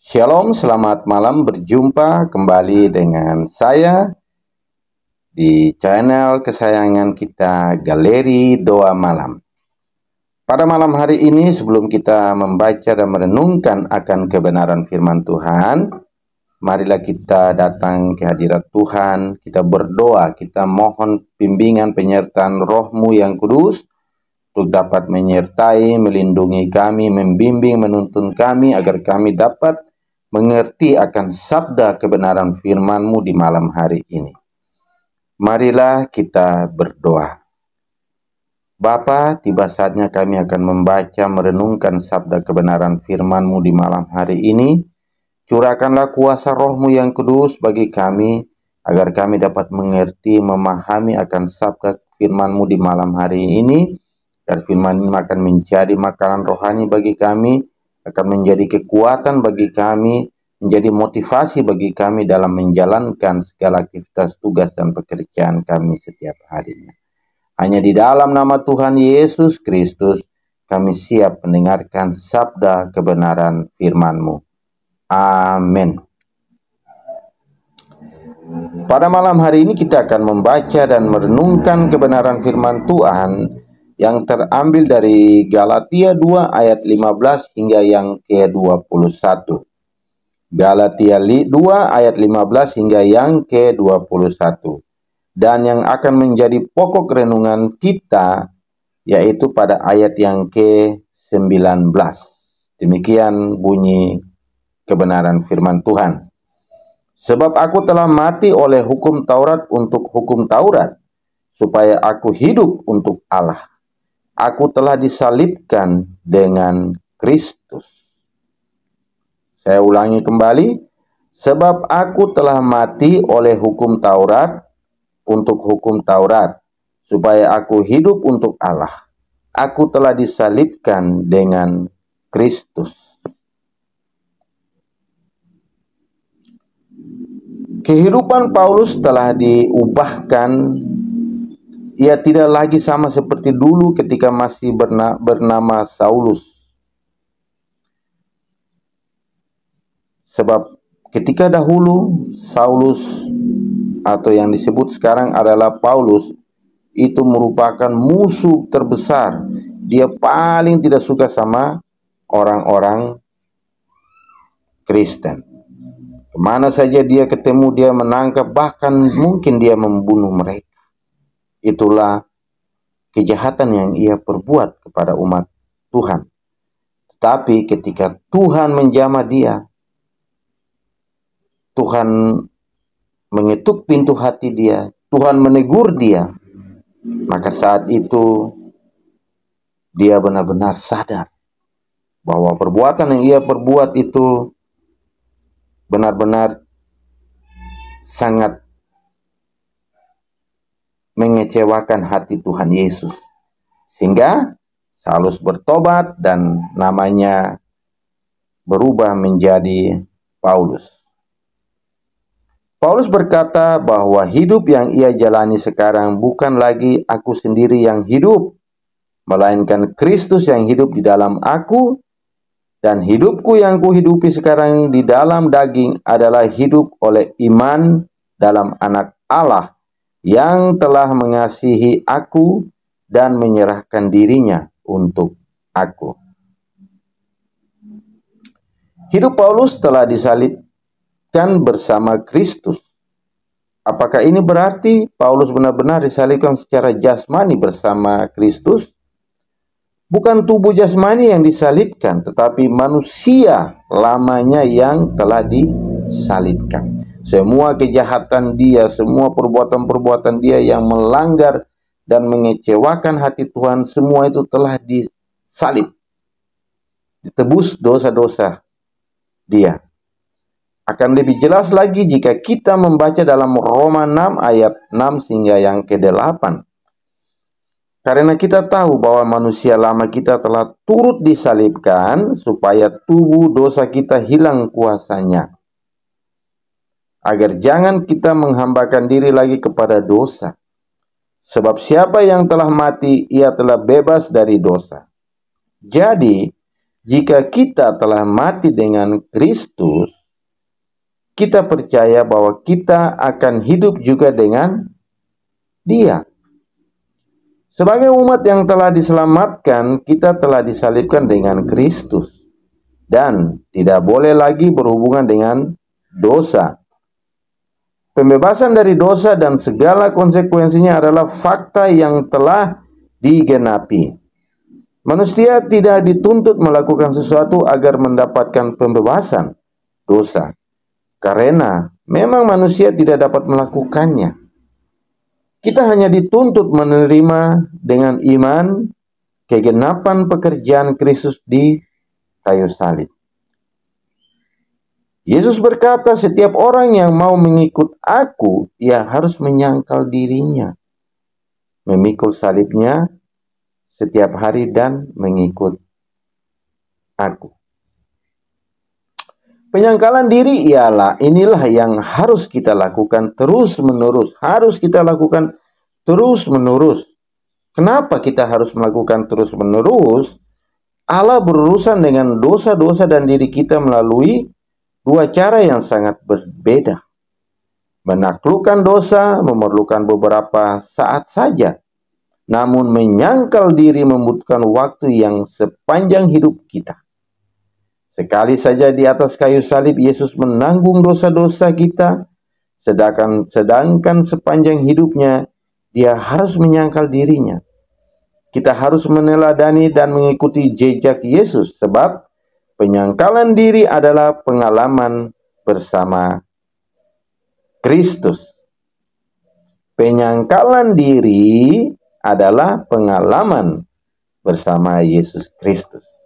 Shalom, selamat malam. Berjumpa kembali dengan saya di channel kesayangan kita, Galeri Doa Malam. Pada malam hari ini, sebelum kita membaca dan merenungkan akan kebenaran firman Tuhan, marilah kita datang ke hadirat Tuhan, kita berdoa, kita mohon bimbingan penyertaan Roh-Mu yang kudus, untuk dapat menyertai, melindungi kami, membimbing, menuntun kami, agar kami dapat mengerti akan sabda kebenaran firman-Mu di malam hari ini. Marilah kita berdoa. Bapa, tiba saatnya kami akan membaca, merenungkan sabda kebenaran firman-Mu di malam hari ini. Curahkanlah kuasa Roh-Mu yang kudus bagi kami, agar kami dapat mengerti, memahami akan sabda firman-Mu di malam hari ini. Dan firman ini akan menjadi makanan rohani bagi kami, akan menjadi kekuatan bagi kami, menjadi motivasi bagi kami dalam menjalankan segala aktivitas, tugas, dan pekerjaan kami setiap harinya. Hanya di dalam nama Tuhan Yesus Kristus, kami siap mendengarkan sabda kebenaran firman-Mu. Amin. Pada malam hari ini kita akan membaca dan merenungkan kebenaran firman Tuhan yang terambil dari Galatia 2 ayat 15 hingga yang ke-21. Galatia 2 ayat 15 hingga yang ke-21. Dan yang akan menjadi pokok renungan kita yaitu pada ayat yang ke-19. Demikian bunyi kebenaran firman Tuhan. Sebab aku telah mati oleh hukum Taurat untuk hukum Taurat, supaya aku hidup untuk Allah. Aku telah disalibkan dengan Kristus. Saya ulangi kembali. Sebab aku telah mati oleh hukum Taurat untuk hukum Taurat, supaya aku hidup untuk Allah. Aku telah disalibkan dengan Kristus. Kehidupan Paulus telah diubahkan. Ia tidak lagi sama seperti dulu ketika masih bernama Saulus. Sebab ketika dahulu Saulus atau yang disebut sekarang adalah Paulus, itu merupakan musuh terbesar. Dia paling tidak suka sama orang-orang Kristen. Kemana saja dia ketemu, dia menangkap, bahkan mungkin dia membunuh mereka. Itulah kejahatan yang ia perbuat kepada umat Tuhan. Tetapi ketika Tuhan menjamah dia, Tuhan mengetuk pintu hati dia, Tuhan menegur dia, maka saat itu dia benar-benar sadar bahwa perbuatan yang ia perbuat itu benar-benar sangat mengecewakan hati Tuhan Yesus. Sehingga Saulus bertobat dan namanya berubah menjadi Paulus. Paulus berkata bahwa hidup yang ia jalani sekarang bukan lagi aku sendiri yang hidup, melainkan Kristus yang hidup di dalam aku, dan hidupku yang kuhidupi sekarang di dalam daging adalah hidup oleh iman dalam Anak Allah yang telah mengasihi aku dan menyerahkan dirinya untuk aku. Hidup Paulus telah disalibkan bersama Kristus. Apakah ini berarti Paulus benar-benar disalibkan secara jasmani bersama Kristus? Bukan tubuh jasmani yang disalibkan, tetapi manusia lamanya yang telah disalibkan. Semua kejahatan dia, semua perbuatan-perbuatan dia yang melanggar dan mengecewakan hati Tuhan, semua itu telah disalib. Ditebus dosa-dosa dia. Akan lebih jelas lagi jika kita membaca dalam Roma 6 ayat 6 hingga yang ke-8. Karena kita tahu bahwa manusia lama kita telah turut disalibkan supaya tubuh dosa kita hilang kuasanya, agar jangan kita menghambakan diri lagi kepada dosa. Sebab siapa yang telah mati, ia telah bebas dari dosa. Jadi, Jika kita telah mati dengan Kristus, kita percaya bahwa kita akan hidup juga dengan Dia. Sebagai umat yang telah diselamatkan, kita telah disalibkan dengan Kristus dan tidak boleh lagi berhubungan dengan dosa. Pembebasan dari dosa dan segala konsekuensinya adalah fakta yang telah digenapi. Manusia tidak dituntut melakukan sesuatu agar mendapatkan pembebasan dosa, karena memang manusia tidak dapat melakukannya. Kita hanya dituntut menerima dengan iman kegenapan pekerjaan Kristus di kayu salib. Yesus berkata, setiap orang yang mau mengikut aku, ia harus menyangkal dirinya, memikul salibnya setiap hari dan mengikut aku. Penyangkalan diri inilah yang harus kita lakukan terus-menerus. Harus kita lakukan terus-menerus. Kenapa kita harus melakukan terus-menerus? Allah berurusan dengan dosa-dosa dan diri kita melalui dua cara yang sangat berbeda. Menaklukkan dosa memerlukan beberapa saat saja. Namun menyangkal diri membutuhkan waktu yang sepanjang hidup kita. Sekali saja di atas kayu salib, Yesus menanggung dosa-dosa kita. Sedangkan sepanjang hidupnya, Dia harus menyangkal dirinya. Kita harus meneladani dan mengikuti jejak Yesus, sebab penyangkalan diri adalah pengalaman bersama Kristus. Penyangkalan diri adalah pengalaman bersama Yesus Kristus.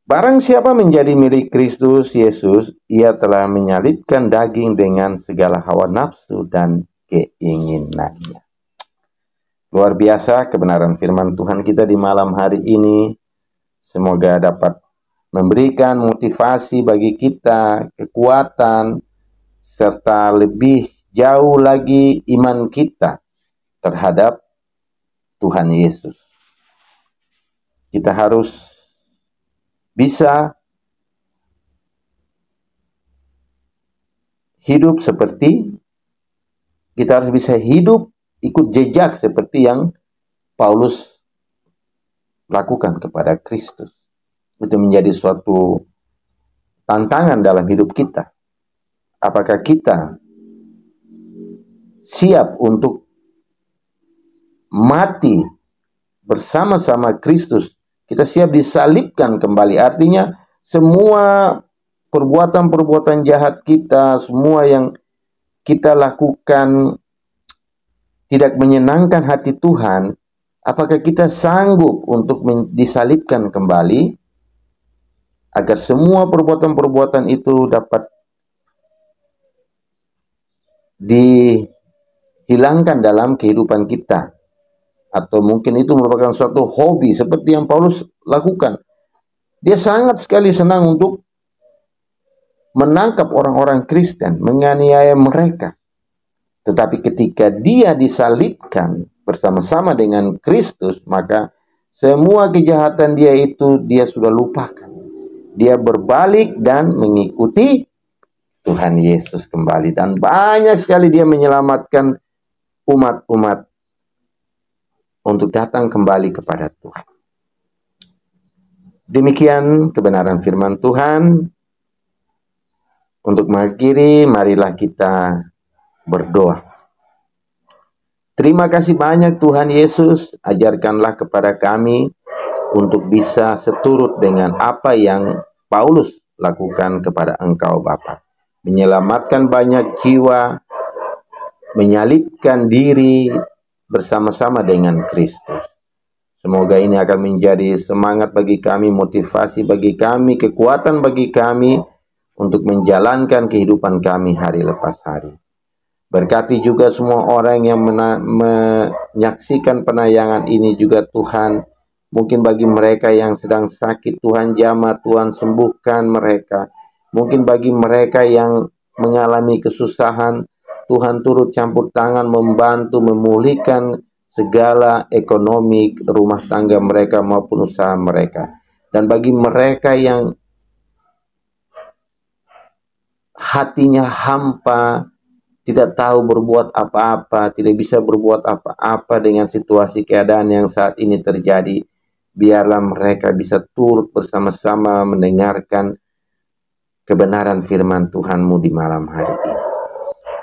Barang siapa menjadi milik Kristus Yesus, ia telah menyalibkan daging dengan segala hawa nafsu dan keinginannya. Luar biasa kebenaran firman Tuhan kita di malam hari ini. Semoga dapat memberikan motivasi bagi kita, kekuatan, serta lebih jauh lagi iman kita terhadap Tuhan Yesus. Kita harus bisa hidup ikut jejak seperti yang Paulus lakukan kepada Kristus. Itu menjadi suatu tantangan dalam hidup kita. Apakah kita siap untuk mati bersama-sama Kristus? Kita siap disalibkan kembali. Artinya semua perbuatan-perbuatan jahat kita, semua yang kita lakukan tidak menyenangkan hati Tuhan, apakah kita sanggup untuk disalibkan kembali agar semua perbuatan-perbuatan itu dapat dihilangkan dalam kehidupan kita? Atau mungkin itu merupakan suatu hobi seperti yang Paulus lakukan. Dia sangat sekali senang untuk menangkap orang-orang Kristen, menganiaya mereka. Tetapi ketika dia disalibkan bersama-sama dengan Kristus, maka semua kejahatan dia sudah lupakan. Dia berbalik dan mengikuti Tuhan Yesus kembali. Dan banyak sekali dia menyelamatkan umat-umat untuk datang kembali kepada Tuhan. Demikian kebenaran firman Tuhan. Untuk mengakhiri, marilah kita berdoa. Terima kasih banyak Tuhan Yesus, ajarkanlah kepada kami untuk bisa seturut dengan apa yang Paulus lakukan kepada Engkau Bapa. Menyelamatkan banyak jiwa, menyalibkan diri bersama-sama dengan Kristus. Semoga ini akan menjadi semangat bagi kami, motivasi bagi kami, kekuatan bagi kami untuk menjalankan kehidupan kami hari lepas hari. Berkati juga semua orang yang menyaksikan penayangan ini juga Tuhan. Mungkin bagi mereka yang sedang sakit, Tuhan jamah, Tuhan sembuhkan mereka. Mungkin bagi mereka yang mengalami kesusahan, Tuhan turut campur tangan membantu memulihkan segala ekonomi rumah tangga mereka maupun usaha mereka. Dan bagi mereka yang hatinya hampa, tidak tahu berbuat apa-apa, tidak bisa berbuat apa-apa dengan situasi keadaan yang saat ini terjadi, biarlah mereka bisa turut bersama-sama mendengarkan kebenaran firman Tuhan-Mu di malam hari ini.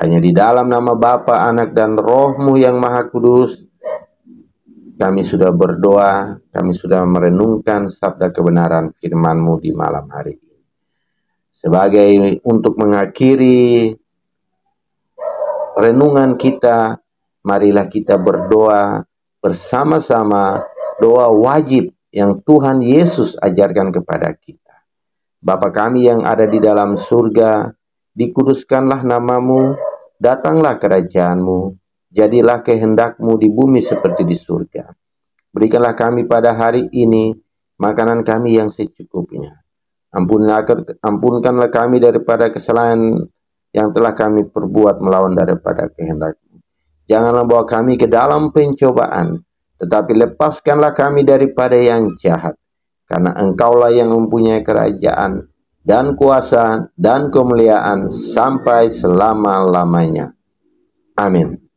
Hanya di dalam nama Bapa, Anak, dan Roh-Mu yang Maha Kudus, kami sudah berdoa, kami sudah merenungkan sabda kebenaran firman-Mu di malam hari ini. Sebagai untuk mengakhiri renungan kita, marilah kita berdoa bersama-sama, doa wajib yang Tuhan Yesus ajarkan kepada kita. Bapa kami yang ada di dalam surga, dikuduskanlah nama-Mu, datanglah kerajaan-Mu, jadilah kehendak-Mu di bumi seperti di surga. Berikanlah kami pada hari ini makanan kami yang secukupnya. Ampunkanlah kami daripada kesalahan yang telah kami perbuat melawan daripada kehendak-Mu. Janganlah bawa kami ke dalam pencobaan, tetapi lepaskanlah kami daripada yang jahat. Karena Engkaulah yang mempunyai kerajaan dan kuasa dan kemuliaan sampai selama-lamanya. Amin.